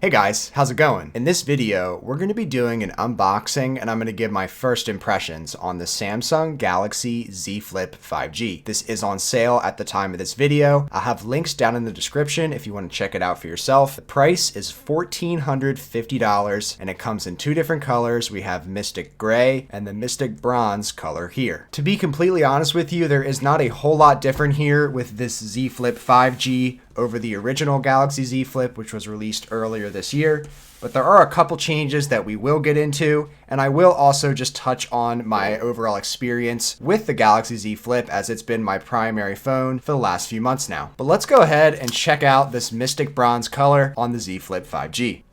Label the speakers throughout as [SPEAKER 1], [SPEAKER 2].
[SPEAKER 1] Hey guys, how's it going? In this video, we're going to be doing an unboxing and I'm going to give my first impressions on the Samsung Galaxy Z Flip 5G. This is on sale at the time of this video. I'll have links down in the description if you want to check it out for yourself. The price is $1,450 and it comes in two different colors. We have Mystic Gray and the Mystic Bronze color here. To be completely honest with you, there is not a whole lot different here with this Z Flip 5G over the original Galaxy Z Flip, which was released earlier this year. But there are a couple changes that we will get into, and I will also just touch on my overall experience with the Galaxy Z Flip as it's been my primary phone for the last few months now. But let's go ahead and check out this Mystic Bronze color on the Z Flip 5G.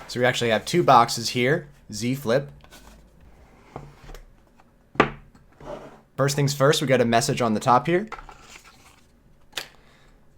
[SPEAKER 1] So we actually have two boxes here, Z Flip. First things first, we got a message on the top here.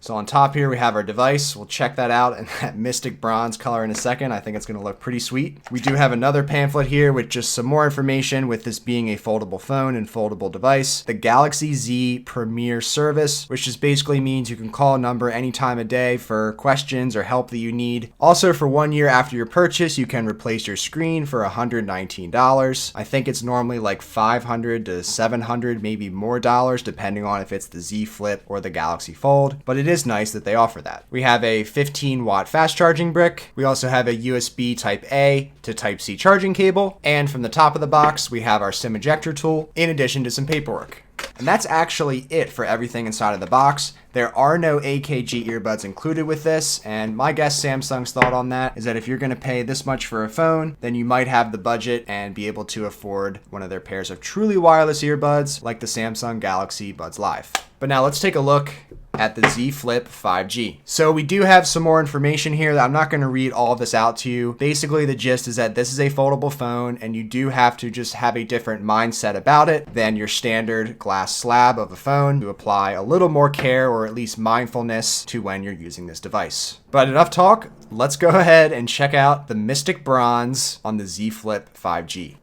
[SPEAKER 1] So on top here, we have our device. We'll check that out in that Mystic Bronze color in a second. I think it's going to look pretty sweet. We do have another pamphlet here with just some more information with this being a foldable phone and foldable device. The Galaxy Z Premier Service, which just basically means you can call a number any time of day for questions or help that you need. Also, for 1 year after your purchase, you can replace your screen for $119. I think it's normally like $500 to $700, maybe more dollars, depending on if it's the Z Flip or the Galaxy Fold. But it is nice that they offer that. We have a 15-watt fast charging brick. We also have a USB Type A to Type C charging cable. And from the top of the box, we have our SIM ejector tool, in addition to some paperwork. And that's actually it for everything inside of the box. There are no AKG earbuds included with this, and my guess Samsung's thought on that is that if you're going to pay this much for a phone, then you might have the budget and be able to afford one of their pairs of truly wireless earbuds like the Samsung Galaxy Buds Live. But now let's take a look at the Z Flip 5G. So we do have some more information here that I'm not going to read all of this out to you. Basically, the gist is that this is a foldable phone and you do have to just have a different mindset about it than your standard glass slab of a phone to apply a little more care or at least mindfulness to when you're using this device. But enough talk, let's go ahead and check out the Mystic Bronze on the Z Flip 5G.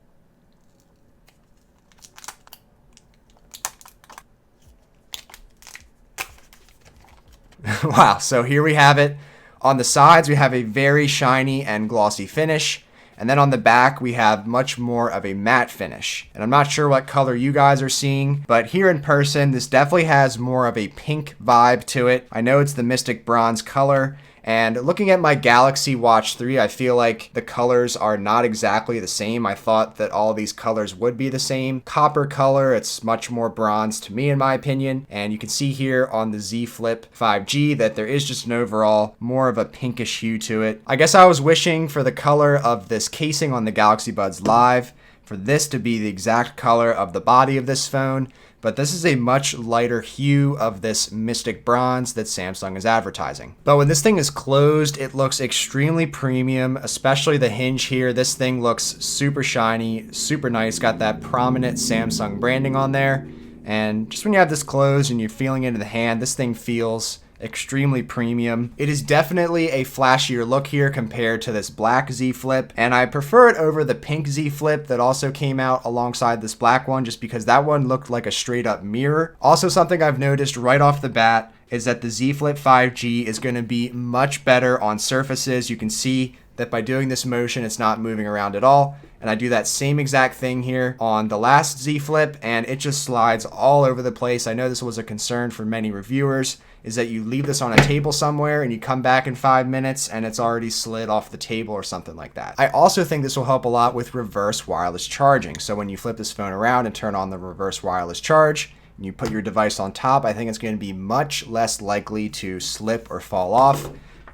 [SPEAKER 1] Wow, so here we have it. On the sides, we have a very shiny and glossy finish. And then on the back, we have much more of a matte finish. And I'm not sure what color you guys are seeing, but here in person, this definitely has more of a pink vibe to it. I know it's the Mystic Bronze color. And looking at my Galaxy Watch 3, I feel like the colors are not exactly the same. I thought that all these colors would be the same. Copper color, it's much more bronze to me in my opinion. And you can see here on the Z Flip 5G that there is just an overall more of a pinkish hue to it. I guess I was wishing for the color of this casing on the Galaxy Buds Live for this to be the exact color of the body of this phone. But this is a much lighter hue of this Mystic Bronze that Samsung is advertising. But when this thing is closed, it looks extremely premium, especially the hinge here. This thing looks super shiny, super nice, got that prominent Samsung branding on there. And just when you have this closed and you're feeling it in the hand, this thing feels extremely premium. It is definitely a flashier look here compared to this black Z Flip, and I prefer it over the pink Z Flip that also came out alongside this black one just because that one looked like a straight up mirror. Also, something I've noticed right off the bat is that the Z Flip 5G is going to be much better on surfaces. You can see that by doing this motion, it's not moving around at all. And I do that same exact thing here on the last Z Flip, and it just slides all over the place. I know this was a concern for many reviewers, is that you leave this on a table somewhere and you come back in 5 minutes and it's already slid off the table or something like that. I also think this will help a lot with reverse wireless charging. So when you flip this phone around and turn on the reverse wireless charge, and you put your device on top, I think it's going to be much less likely to slip or fall off.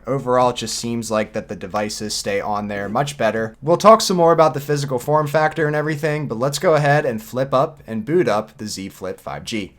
[SPEAKER 1] Overall, it just seems like that the devices stay on there much better. We'll talk some more about the physical form factor and everything, but let's go ahead and flip up and boot up the Z Flip 5G.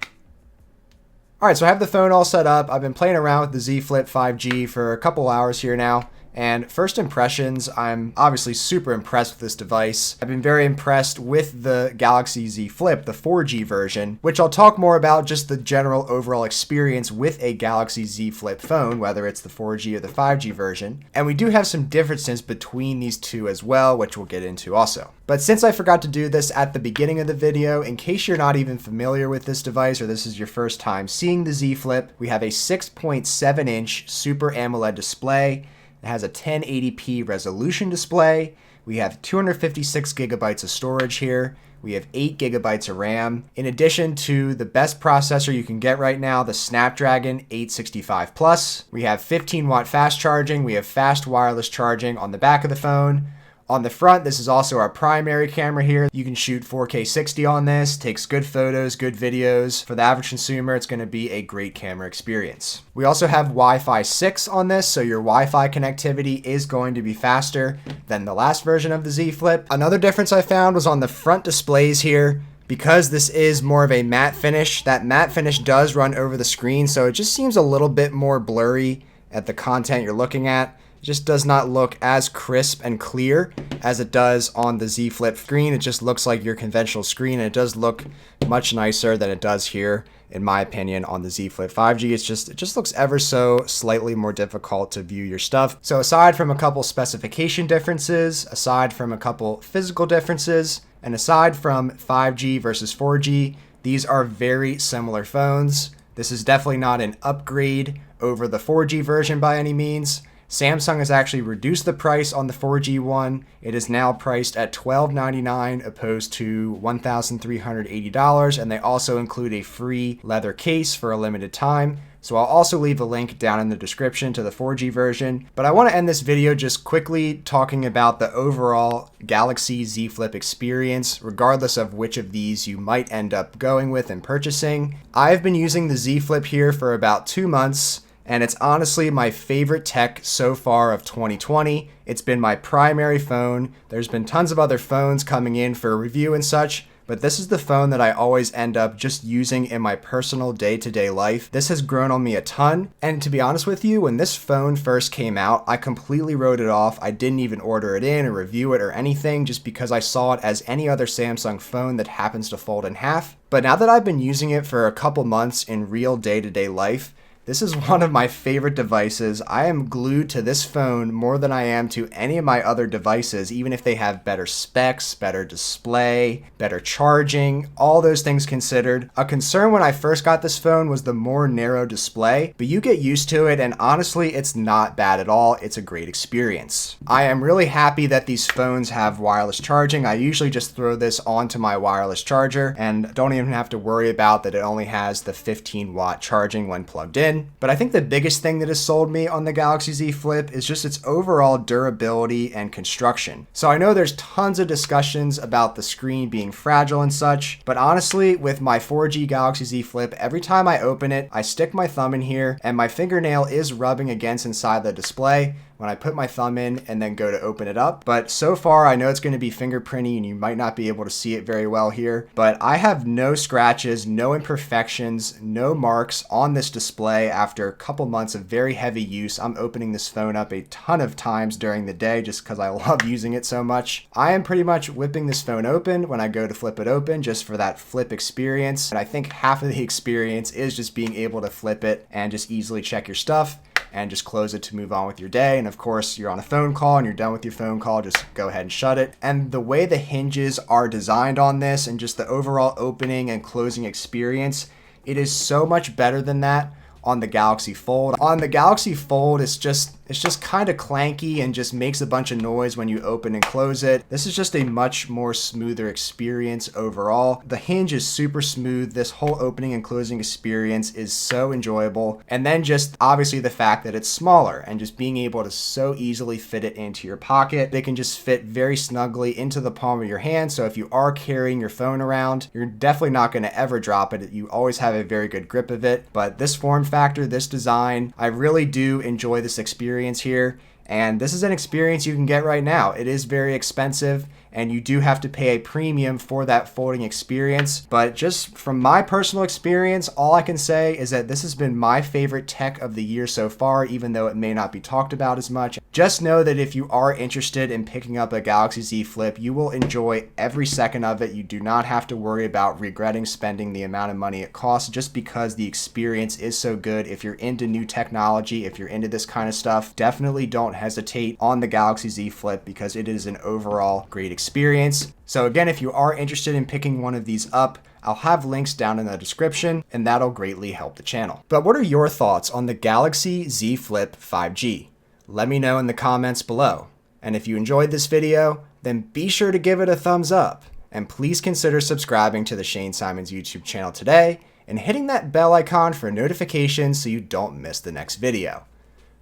[SPEAKER 1] Alright, so I have the phone all set up. I've been playing around with the Z Flip 5G for a couple hours here now, And first impressions, I'm obviously super impressed with this device. I've been very impressed with the Galaxy Z Flip, the 4G version, which I'll talk more about just the general overall experience with a Galaxy Z Flip phone, whether it's the 4G or the 5G version. And we do have some differences between these two as well, which we'll get into also. But since I forgot to do this at the beginning of the video, in case you're not even familiar with this device or this is your first time seeing the Z Flip, we have a 6.7-inch Super AMOLED display. It has a 1080p resolution display. We have 256 gigabytes of storage here. We have 8 gigabytes of RAM. In addition to the best processor you can get right now, the Snapdragon 865 Plus. We have 15-watt fast charging. We have fast wireless charging on the back of the phone. On the front, this is also our primary camera here. You can shoot 4K 60 on this, takes good photos, good videos. For the average consumer, it's going to be a great camera experience. We also have Wi-Fi 6 on this, so your Wi-Fi connectivity is going to be faster than the last version of the Z Flip. Another difference I found was on the front displays here. Because this is more of a matte finish, that matte finish does run over the screen, so it just seems a little bit more blurry at the content you're looking at. Just does not look as crisp and clear as it does on the Z Flip screen. It just looks like your conventional screen, and it does look much nicer than it does here, in my opinion, on the Z Flip 5G. It just looks ever so slightly more difficult to view your stuff. So aside from a couple specification differences, aside from a couple physical differences, and aside from 5G versus 4G, these are very similar phones. This is definitely not an upgrade over the 4G version by any means. Samsung has actually reduced the price on the 4G one. It is now priced at $1,299 opposed to $1,380, and they also include a free leather case for a limited time. So I'll also leave a link down in the description to the 4G version. But I want to end this video just quickly talking about the overall Galaxy Z Flip experience, regardless of which of these you might end up going with and purchasing. I've been using the Z Flip here for about 2 months. And it's honestly my favorite tech so far of 2020. It's been my primary phone. There's been tons of other phones coming in for review and such, but this is the phone that I always end up just using in my personal day-to-day life. This has grown on me a ton, and to be honest with you, when this phone first came out, I completely wrote it off. I didn't even order it in or review it or anything, just because I saw it as any other Samsung phone that happens to fold in half. But now that I've been using it for a couple months in real day-to-day life, this is one of my favorite devices. I am glued to this phone more than I am to any of my other devices, even if they have better specs, better display, better charging, all those things considered. A concern when I first got this phone was the more narrow display, but you get used to it, and honestly, it's not bad at all. It's a great experience. I am really happy that these phones have wireless charging. I usually just throw this onto my wireless charger and don't even have to worry about that it only has the 15-watt charging when plugged in. But I think the biggest thing that has sold me on the Galaxy Z Flip is just its overall durability and construction. So I know there's tons of discussions about the screen being fragile and such, but honestly, with my 4G Galaxy Z Flip, every time I open it, I stick my thumb in here and my fingernail is rubbing against inside the display when I put my thumb in and then go to open it up. But so far, I know it's going to be fingerprinty and you might not be able to see it very well here, but I have no scratches, no imperfections, no marks on this display after a couple months of very heavy use. I'm opening this phone up a ton of times during the day just because I love using it so much. I am pretty much whipping this phone open when I go to flip it open just for that flip experience. And I think half of the experience is just being able to flip it and just easily check your stuff and just close it to move on with your day. And of course, you're on a phone call and you're done with your phone call, just go ahead and shut it. And the way the hinges are designed on this and just the overall opening and closing experience, it is so much better than that on the Galaxy Fold. On the Galaxy Fold, it's just kind of clanky and just makes a bunch of noise when you open and close it. This is just a much more smoother experience overall. The hinge is super smooth. This whole opening and closing experience is so enjoyable. And then just obviously the fact that it's smaller and just being able to so easily fit it into your pocket. They can just fit very snugly into the palm of your hand. So if you are carrying your phone around, you're definitely not going to ever drop it. You always have a very good grip of it. But this form factor, this design, I really do enjoy this experience here, and this is an experience you can get right now. It is very expensive and you do have to pay a premium for that folding experience, but just from my personal experience, all I can say is that this has been my favorite tech of the year so far, even though it may not be talked about as much. Just know that if you are interested in picking up a Galaxy Z Flip, you will enjoy every second of it. You do not have to worry about regretting spending the amount of money it costs just because the experience is so good. If you're into new technology, if you're into this kind of stuff, definitely don't hesitate on the Galaxy Z Flip because it is an overall great experience. So again, if you are interested in picking one of these up, I'll have links down in the description, and that'll greatly help the channel. But what are your thoughts on the Galaxy Z Flip 5G? Let me know in the comments below. And if you enjoyed this video, then be sure to give it a thumbs up. And please consider subscribing to the Shane Symonds YouTube channel today and hitting that bell icon for notifications so you don't miss the next video.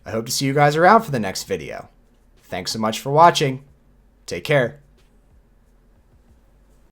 [SPEAKER 1] I hope to see you guys around for the next video. Thanks so much for watching. Take care.